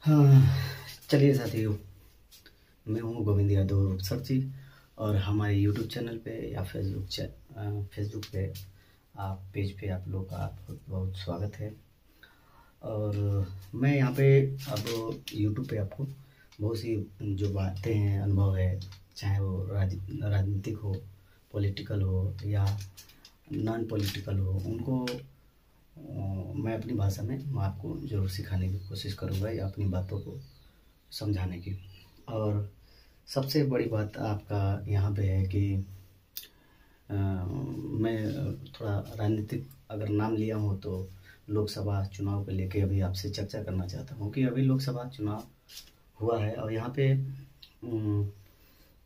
हाँ, चलिए साथियों, मैं हूँ गोविंद यादव सर जी। और हमारे यूट्यूब चैनल पे या फेसबुक पे आप पेज पे आप लोग का बहुत बहुत स्वागत है। और मैं यहाँ पे अब यूट्यूब पे आपको बहुत सी जो बातें हैं, अनुभव है, चाहे वो राजनीतिक हो, पॉलिटिकल हो या नॉन पॉलिटिकल हो, उनको मैं अपनी भाषा में मैं आपको ज़रूर सिखाने की कोशिश करूँगा या अपनी बातों को समझाने की। और सबसे बड़ी बात आपका यहाँ पे है कि मैं थोड़ा राजनीतिक अगर नाम लिया हूँ तो लोकसभा चुनाव को लेके अभी आपसे चर्चा करना चाहता हूँ कि अभी लोकसभा चुनाव हुआ है और यहाँ पे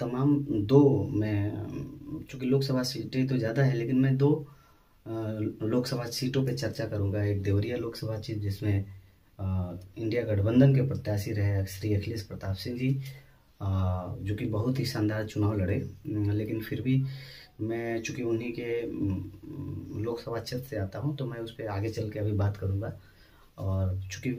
तमाम दो मैं चूँकि लोकसभा सीटें तो ज़्यादा है, लेकिन मैं दो लोकसभा सीटों पे चर्चा करूँगा। एक देवरिया लोकसभा सीट जिसमें इंडिया गठबंधन के प्रत्याशी रहे श्री अखिलेश प्रताप सिंह जी, जो कि बहुत ही शानदार चुनाव लड़े। लेकिन फिर भी मैं चूँकि उन्हीं के लोकसभा क्षेत्र से आता हूँ तो मैं उस पर आगे चल के अभी बात करूँगा। और चूँकि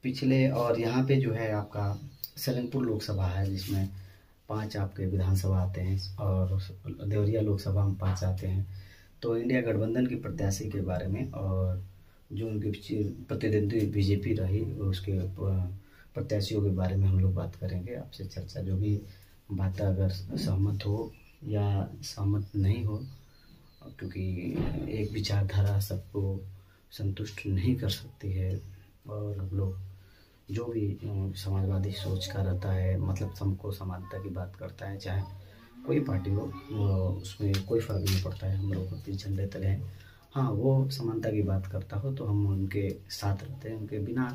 पिछले और यहाँ पे जो है आपका सलेमपुर लोकसभा है जिसमें 5 आपके विधानसभा आते हैं और देवरिया लोकसभा में 5 आते हैं। तो इंडिया गठबंधन की प्रत्याशी के बारे में और जो उनके प्रतिद्वंदी बीजेपी रही उसके प्रत्याशियों के बारे में हम लोग बात करेंगे आपसे चर्चा। जो भी बातें अगर सहमत हो या सहमत नहीं हो, क्योंकि एक विचारधारा सबको संतुष्ट नहीं कर सकती है। और हम लोग जो भी समाजवादी सोच का रहता है, मतलब सबको समानता की बात करता है, चाहे कोई पार्टी हो, उसमें कोई फ़र्क नहीं पड़ता है, हम लोग अपने झंडे तले हैं। हाँ, वो समानता की बात करता हो तो हम उनके साथ रहते हैं, उनके बिना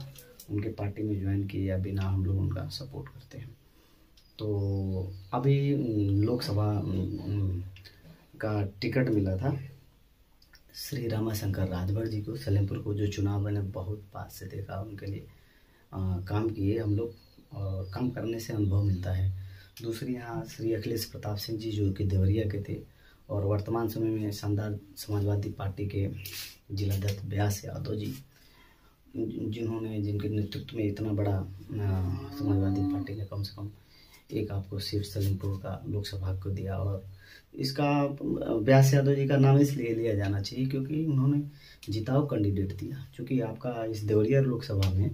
उनके पार्टी में ज्वाइन किए या बिना हम लोग उनका सपोर्ट करते हैं। तो अभी लोकसभा का टिकट मिला था श्री रामाशंकर राजभर जी को, सलेमपुर को, जो चुनाव मैंने बहुत पास से देखा, उनके लिए काम किए हम लोग और काम करने से अनुभव मिलता है। दूसरी यहाँ श्री अखिलेश प्रताप सिंह जी जो कि देवरिया के थे और वर्तमान समय में शानदार समाजवादी पार्टी के जिलाध्यक्ष व्यास यादव जी, जिनके नेतृत्व में इतना बड़ा समाजवादी पार्टी ने कम से कम एक आपको सीट सलेमपुर का लोकसभा को दिया। और इसका व्यास यादव जी का नाम इसलिए लिया जाना चाहिए क्योंकि उन्होंने जिताऊ कैंडिडेट दिया। चूँकि आपका इस देवरिया लोकसभा में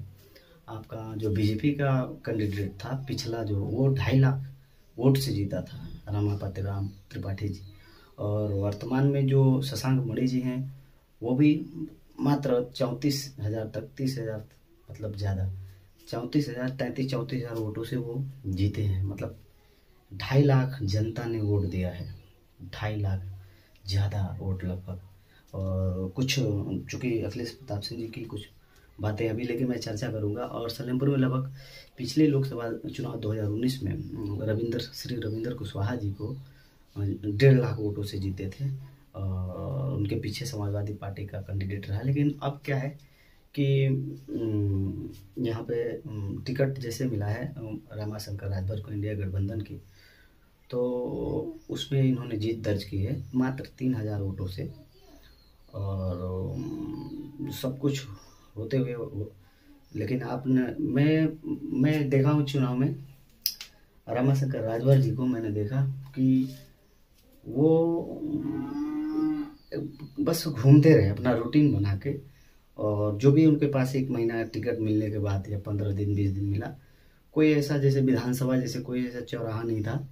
आपका जो बीजेपी का कैंडिडेट था पिछला, जो वो 2.5 लाख वोट से जीता था, रामापति राम त्रिपाठी जी। और वर्तमान में जो शशांक मणि जी हैं वो भी मात्र 34,000 तक, 30,000 मतलब ज़्यादा 34,000, 33-34,000 वोटों से वो जीते हैं। मतलब 2.5 लाख जनता ने वोट दिया है, 2.5 लाख ज़्यादा वोट लगभग। और कुछ चूँकि अखिलेश प्रताप सिंह जी की कुछ बातें अभी लेकिन मैं चर्चा करूंगा। और सलेमपुर में लगभग पिछले लोकसभा चुनाव 2019 में श्री रविंदर कुशवाहा जी को 1.5 लाख वोटों से जीते थे और उनके पीछे समाजवादी पार्टी का कैंडिडेट रहा। लेकिन अब क्या है कि यहाँ पे टिकट जैसे मिला है रामाशंकर राजभर को इंडिया गठबंधन की, तो उसमें इन्होंने जीत दर्ज की है मात्र 3,000 वोटों से। और सब कुछ होते हुए लेकिन आपने मैं देखा हूँ चुनाव में रामाशंकर राजभर जी को, मैंने देखा कि वो बस घूमते रहे अपना रूटीन बना के। और जो भी उनके पास 1 महीना टिकट मिलने के बाद या 15 दिन 20 दिन मिला, कोई ऐसा जैसे विधानसभा जैसे कोई ऐसा चौराहा नहीं था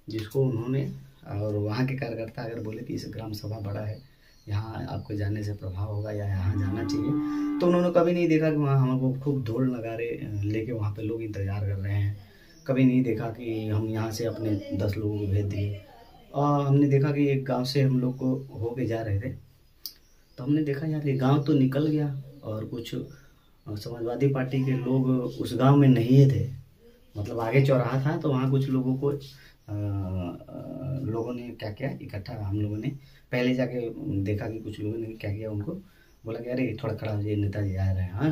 जिसको उन्होंने, और वहाँ के कार्यकर्ता अगर बोले कि इस ग्राम सभा बड़ा है, यहाँ आपको जाने से प्रभाव होगा या यहाँ जाना चाहिए, तो उन्होंने कभी नहीं देखा कि वहाँ हमको खूब ढोल नगारे लेके वहाँ पे लोग इंतज़ार कर रहे हैं। कभी नहीं देखा कि हम यहाँ से अपने 10 लोगों को भेज दिए। और हमने देखा कि एक गांव से हम लोग को होके जा रहे थे तो हमने देखा यार ये गांव तो निकल गया और कुछ समाजवादी पार्टी के लोग उस गांव में नहीं थे। मतलब आगे चौराहा था तो वहाँ कुछ लोगों को लोगों ने क्या किया, इकट्ठा हम लोगों ने पहले जाके देखा कि कुछ लोगों ने क्या किया, उनको बोला कि अरे थोड़ा खड़ा हो जाइए, नेताजी आ रहे हैं। हाँ,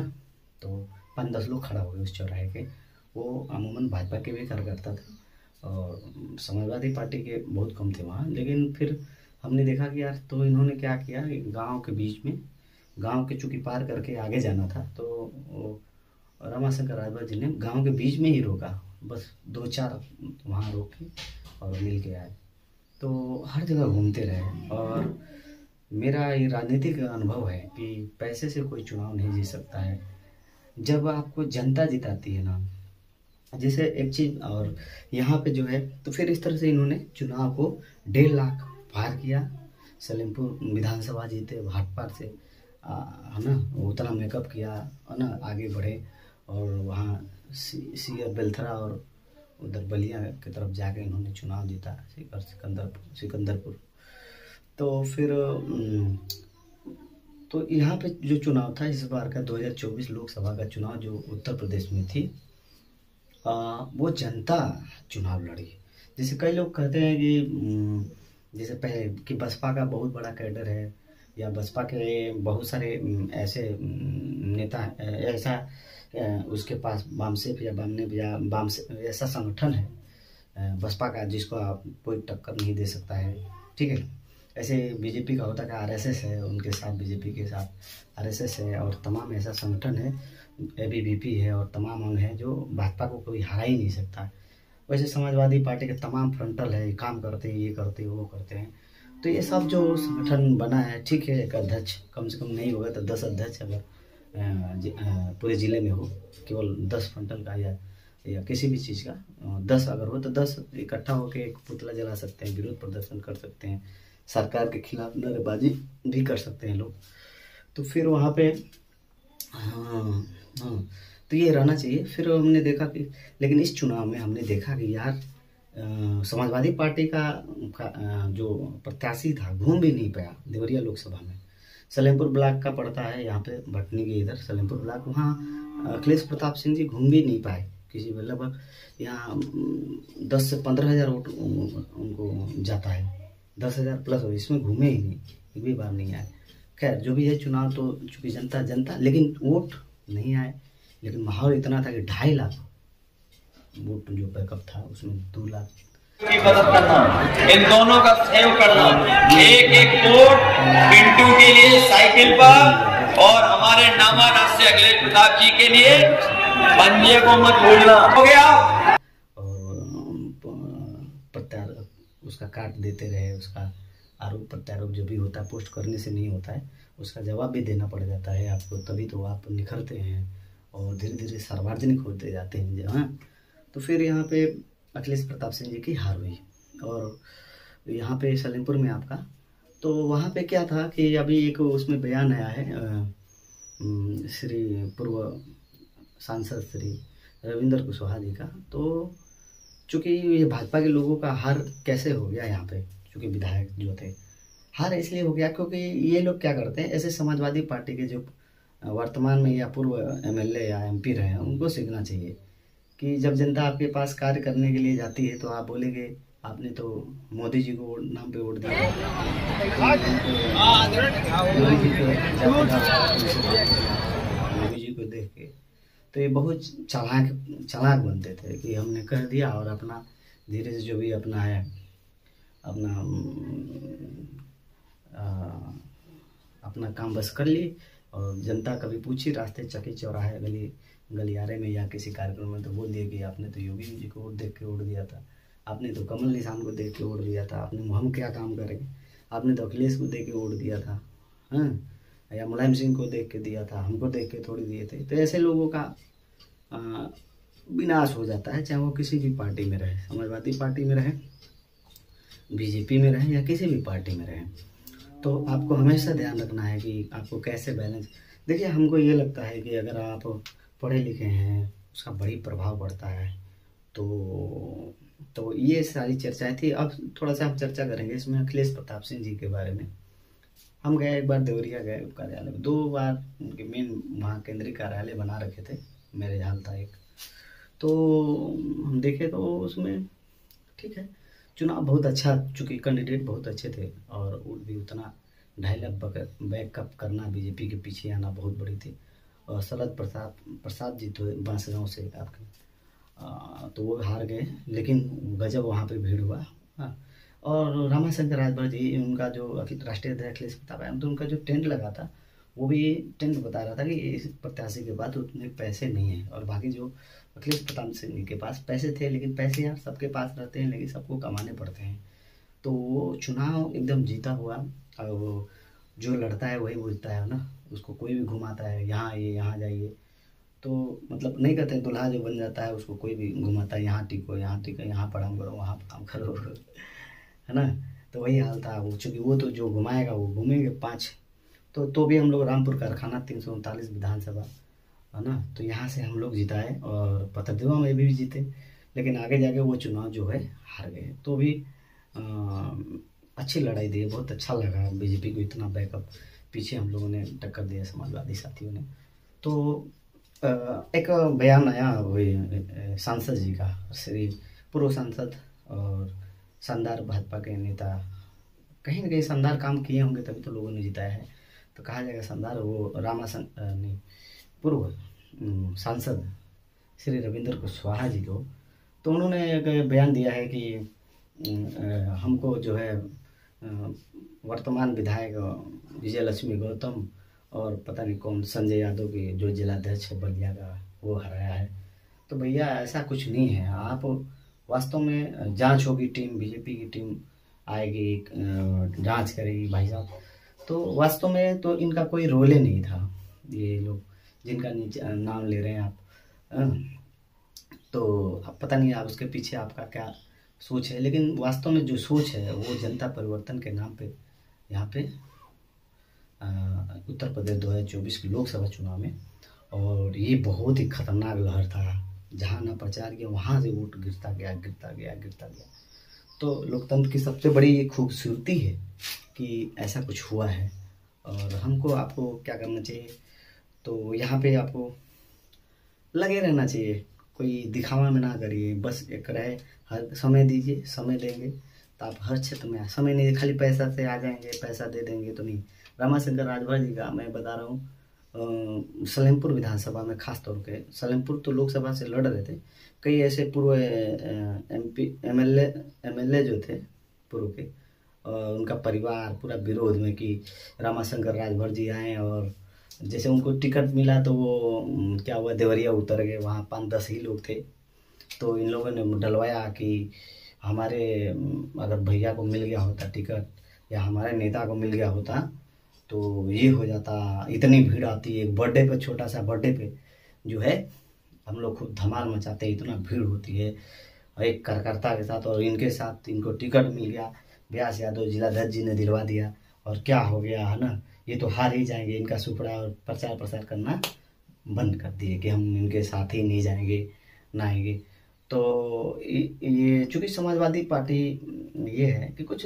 तो 5-10 लोग खड़ा हो गए उस चौराहे के। वो अमूमन भाजपा के भी कार्यकर्ता थे और समाजवादी पार्टी के बहुत कम थे वहाँ। लेकिन फिर हमने देखा कि यार, तो इन्होंने क्या किया, गांव के बीच में, गांव के चूँकि पार करके आगे जाना था तो और रमाशंकर राजभर जी ने गांव के बीच में ही रोका, बस 2-4 वहाँ रोक के और मिल के आए। तो हर जगह घूमते रहे। और मेरा ये राजनीतिक अनुभव है कि पैसे से कोई चुनाव नहीं जीत सकता है। जब आपको जनता जिताती है ना, जैसे एक चीज़ और यहाँ पे जो है, तो फिर इस तरह से इन्होंने चुनाव को 1.5 लाख पार किया। सलेमपुर विधानसभा जीते भाजपा से, है ना, उतना मेकअप किया, है ना, आगे बढ़े। और वहाँ सीआर बेलथरा और उधर बलिया की तरफ जाके इन्होंने चुनाव जीता, सिकंदरपुर। तो फिर तो यहाँ पे जो चुनाव था इस बार का 2024 लोकसभा का चुनाव जो उत्तर प्रदेश में थी, वो जनता चुनाव लड़ी। जैसे कई लोग कहते हैं कि जैसे पहले कि बसपा का बहुत बड़ा कैडर है, या बसपा के बहुत सारे ऐसे नेता, ऐसा उसके पास बामसेफ या बामने या बाम से ऐसा संगठन है बसपा का जिसको आप कोई टक्कर नहीं दे सकता है, ठीक है। ऐसे बीजेपी का होता है, आरएसएस है उनके साथ, बीजेपी के साथ आरएसएस है, और तमाम ऐसा संगठन है, एबीवीपी है, और तमाम अंग है जो भाजपा को कोई हरा ही नहीं सकता। वैसे समाजवादी पार्टी के तमाम फ्रंटल है, काम करते हैं, ये करते हैं, वो करते हैं। तो ये सब जो संगठन बना है, ठीक है, एक अध्यक्ष कम से कम नहीं होगा तो 10 अध्यक्ष अगर पूरे ज़िले में हो, केवल 10 फ्रंटल का या किसी भी चीज़ का 10 अगर हो तो 10 इकट्ठा होकर एक पुतला जला सकते हैं, विरोध प्रदर्शन कर सकते हैं, सरकार के खिलाफ नारेबाजी भी कर सकते हैं लोग। तो फिर वहाँ पे हाँ, तो ये रहना चाहिए। फिर हमने देखा कि, लेकिन इस चुनाव में हमने देखा कि यार समाजवादी पार्टी का जो प्रत्याशी था घूम भी नहीं पाया देवरिया लोकसभा में। सलेमपुर ब्लॉक का पड़ता है यहाँ पे, भटनी के इधर सलेमपुर ब्लॉक, वहाँ अखिलेश प्रताप सिंह जी घूम भी नहीं पाए किसी में। लगभग यहाँ 10 से 15 हज़ार वोट उनको जाता है, 10,000 प्लस हो, इसमें घूमे ही नहीं, एक भी बार नहीं आए। खैर जो भी है, चुनाव तो चूँकि जनता, लेकिन वोट नहीं आए। लेकिन माहौल इतना था कि 2.5 लाख वोट जो बैकअप था उसमें 2 लाख की मदद करना, इन दोनों का सहयोग करना, एक वोट पिंटू के लिए साइकिल पर, और हमारे नामानाथ से अखिलेश प्रताप जी के लिए पंजे को मत भूलना। हो गया। और प्रत्यारोप उसका काट देते रहे, उसका आरोप प्रत्यारोप जो भी होता है पोस्ट करने से नहीं होता है, उसका जवाब भी देना पड़ जाता है आपको, तभी तो आप निखरते हैं और धीरे धीरे सार्वजनिक होते जाते हैं। हाँ, तो फिर यहाँ पे अखिलेश प्रताप सिंह जी की हार हुई। और यहाँ पे सलेमपुर में आपका, तो वहाँ पे क्या था कि अभी एक उसमें बयान आया है श्री पूर्व सांसद श्री रविंद्र कुशवाहा जी का। तो चूँकि ये भाजपा के लोगों का हार कैसे हो गया यहाँ पे, चूँकि विधायक जो थे, हार इसलिए हो गया क्योंकि ये लोग क्या करते हैं, ऐसे समाजवादी पार्टी के जो वर्तमान में या पूर्व एमएलए या एमपी रहे हैं, उनको सीखना चाहिए कि जब जनता आपके पास कार्य करने के लिए जाती है तो आप बोलेंगे आपने तो मोदी जी को नाम पे वोट दिया, मोदी जी को देख के। तो ये बहुत चालाक बनते थे कि हमने कह दिया और अपना धीरे से जो भी अपना है, अपना काम बस कर ली। और जनता कभी पूछी रास्ते चौकी चौराहे गलियारे में या किसी कार्यक्रम में, तो बोल दिए कि आपने तो योगी जी को वोट देख के वोट दिया था, आपने तो कमल निशान को देख के वोट दिया था, आपने हम क्या काम करेंगे, आपने तो अखिलेश को देख के वोट दिया था, हाँ, या मुलायम सिंह को देख के दिया था, हमको देख के थोड़ी दिए थे। तो ऐसे लोगों का विनाश हो जाता है, चाहे वो किसी भी पार्टी में रहे, समाजवादी पार्टी में रहे, बीजेपी में रहे या किसी भी पार्टी में रहे। तो आपको हमेशा ध्यान रखना है कि आपको कैसे बैलेंस। देखिए, हमको ये लगता है कि अगर आप पढ़े लिखे हैं उसका बड़ी प्रभाव पड़ता है। तो ये सारी चर्चाएं थी। अब थोड़ा सा हम चर्चा करेंगे इसमें अखिलेश प्रताप सिंह जी के बारे में। हम गए, एक बार देवरिया गए कार्यालय में, 2 बार उनके मेन वहाँ केंद्रीय कार्यालय बना रखे थे, मेरे हाल था एक। तो हम देखे तो उसमें ठीक है, चुनाव बहुत अच्छा, चूँकि कैंडिडेट बहुत अच्छे थे और वोट भी उतना 2.5 लाख बैकअप करना, बीजेपी के पीछे आना बहुत बड़ी थी। और शरद प्रसाद जी तो बांसगांव से आपके, तो वो हार गए, लेकिन गजब वहाँ पे भीड़ हुआ। हाँ, और रमाशंकर राजभर जी, उनका जो राष्ट्रीय अध्यक्ष अखिलेश प्रताप, तो उनका जो टेंट लगा था वो भी टेंट बता रहा था कि इस प्रत्याशी के पास उतने पैसे नहीं हैं, और बाकी जो अखिलेश प्रताप के पास पैसे थे, लेकिन पैसे यार सबके पास रहते हैं, लेकिन सबको कमाने पड़ते हैं। तो वो चुनाव एकदम जीता हुआ, और वो जो लड़ता है वही बुझता है ना, उसको कोई भी घुमाता है, यहाँ आइए यहाँ जाइए, तो मतलब नहीं कहते, दुल्हा जो बन जाता है उसको कोई भी घुमाता है, यहाँ टिको यहाँ टिको, यहाँ प्रणाम करो वहाँ प्रणाम करो, है ना। तो वही हाल था वो, चूँकि वो तो जो घुमाएगा वो घूमेंगे 5। तो भी हम लोग रामपुर कारखाना 339 विधानसभा, है ना, तो यहाँ से हम लोग जिताए, और पथरदेवा में भी जीते, लेकिन आगे जाके वो चुनाव जो है हार गए। तो भी अच्छी लड़ाई दी, बहुत अच्छा लगा बीजेपी को इतना बैकअप पीछे हम लोगों ने टक्कर दिया समाजवादी साथियों ने। तो एक बयान आया वही सांसद जी का, श्री पूर्व सांसद और शानदार भाजपा के नेता, कहीं ना कहीं शानदार काम किए होंगे तभी तो लोगों ने जिताया है, तो कहा जाएगा शानदार। वो नहीं, पूर्व सांसद श्री रविंद्र कुशवाहा जी को, तो उन्होंने एक बयान दिया है कि हमको जो है वर्तमान विधायक विजय लक्ष्मी गौतम और पता नहीं कौन संजय यादव के जो जिलाध्यक्ष है बलिया का, वो हराया है। तो भैया ऐसा कुछ नहीं है, आप वास्तव में जांच होगी, टीम बीजेपी की टीम आएगी, जांच करेगी भाई साहब। तो वास्तव में तो इनका कोई रोल ही नहीं था, ये लोग जिनका नीचे नाम ले रहे हैं आप, तो पता नहीं आप उसके पीछे आपका क्या सोच है, लेकिन वास्तव में जो सोच है वो जनता परिवर्तन के नाम पे यहाँ पे उत्तर प्रदेश 2024 के लोकसभा चुनाव में, और ये बहुत ही खतरनाक लहर था, जहाँ ना प्रचार किया वहाँ से वोट गिरता गया गिरता गया गिरता गया। तो लोकतंत्र की सबसे बड़ी ये खूबसूरती है कि ऐसा कुछ हुआ है, और हमको आपको क्या करना चाहिए, तो यहाँ पे आपको लगे रहना चाहिए, कोई दिखावा में ना करिए, बस एक रहे, हर समय दीजिए, समय देंगे तो आप हर क्षेत्र में, समय नहीं खाली पैसा से आ जाएंगे, पैसा दे देंगे तो नहीं। रामाशंकर राजभर जी का मैं बता रहा हूँ, सलेमपुर विधानसभा में खास तौर पे, सलेमपुर तो लोकसभा से लड़ रहे थे, कई ऐसे पूर्व MP MLA जो थे पूर्व के, उनका परिवार पूरा विरोध में कि रामाशंकर राजभर जी आए, और जैसे उनको टिकट मिला तो वो क्या हुआ, देवरिया उतर गए, वहाँ 5-10 ही लोग थे। तो इन लोगों ने डलवाया कि हमारे अगर भैया को मिल गया होता टिकट, या हमारे नेता को मिल गया होता तो ये हो जाता, इतनी भीड़ आती है, एक बर्थडे पे, छोटा सा बर्थडे पे जो है हम लोग खुद धमाल मचाते हैं, इतना भीड़ होती है एक कार्यकर्ता के साथ, और इनके साथ इनको टिकट मिल गया, व्यास यादव जिलाध्यक्ष जी ने दिलवा दिया, और क्या हो गया है ना, ये तो हार ही जाएंगे, इनका सुपड़ा और प्रचार प्रसार करना बंद कर दिए कि हम इनके साथ ही नहीं जाएंगे ना आएंगे। तो ये चूँकि समाजवादी पार्टी ये है कि कुछ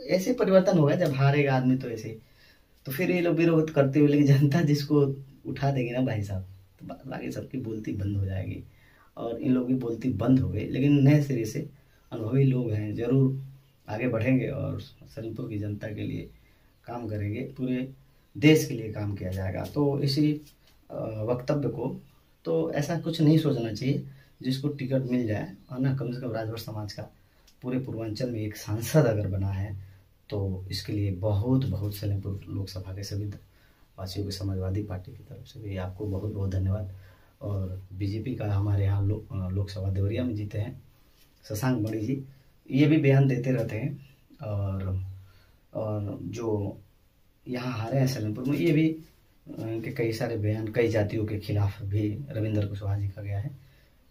ऐसे परिवर्तन होगा, जब हारेगा आदमी तो ऐसे, तो फिर ये लोग विरोध करते हुए, लेकिन जनता जिसको उठा देगी ना भाई साहब, तो बाकी सबकी बोलती बंद हो जाएगी, और इन लोगों की बोलती बंद हो गई, लेकिन नए सिरे से अनुभवी लोग हैं, ज़रूर आगे बढ़ेंगे और सलेमपुर की जनता के लिए काम करेंगे, पूरे देश के लिए काम किया जाएगा। तो इसी वक्तव्य को, तो ऐसा कुछ नहीं सोचना चाहिए जिसको टिकट मिल जाए, और ना कम से कम राजभर समाज का पूरे पूर्वांचल में एक सांसद अगर बना है, तो इसके लिए बहुत बहुत सलेमपुर लोकसभा के सभी वासियों के समाजवादी पार्टी की तरफ से भी आपको बहुत बहुत धन्यवाद। और बीजेपी का हमारे यहाँ लोकसभा देवरिया में जीते हैं शशांक मणि जी, ये भी बयान देते रहते हैं, और जो यहाँ हारे हैं सलेमपुर में, ये भी इनके कई सारे बयान कई जातियों के खिलाफ भी रविंद्र कुशवाहा जी का गया है,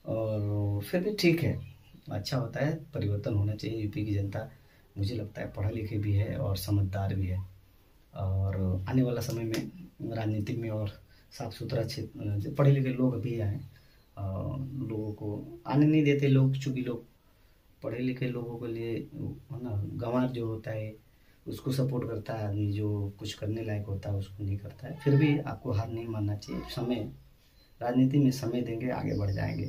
और फिर भी ठीक है, अच्छा होता है, परिवर्तन होना चाहिए। यूपी की जनता मुझे लगता है पढ़े लिखे भी है और समझदार भी है, और आने वाला समय में राजनीति में और साफ सुथरा क्षेत्र पढ़े लिखे लोग भी आए, लोगों को आने नहीं देते लोग, चूँकि लोग पढ़े लिखे लोगों के लिए है ना, गंवार जो होता है उसको सपोर्ट करता है आदमी, जो कुछ करने लायक होता है उसको नहीं करता है। फिर भी आपको हार नहीं मानना चाहिए, समय, राजनीति में समय देंगे आगे बढ़ जाएंगे,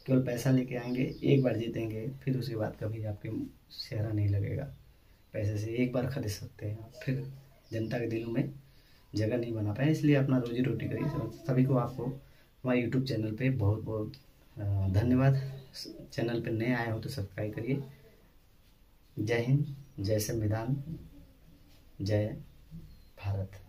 केवल पैसा लेके आएंगे, एक बार जीतेंगे, फिर उसके बाद कभी आपके चेहरा नहीं लगेगा, पैसे से एक बार खरीद सकते हैं, फिर जनता के दिलों में जगह नहीं बना पाए। इसलिए अपना रोजी रोटी करिए। सभी को आपको हमारे यूट्यूब चैनल पे बहुत बहुत धन्यवाद। चैनल पे नए आए हो तो सब्सक्राइब करिए। जय हिंद, जय संविधान, जय भारत।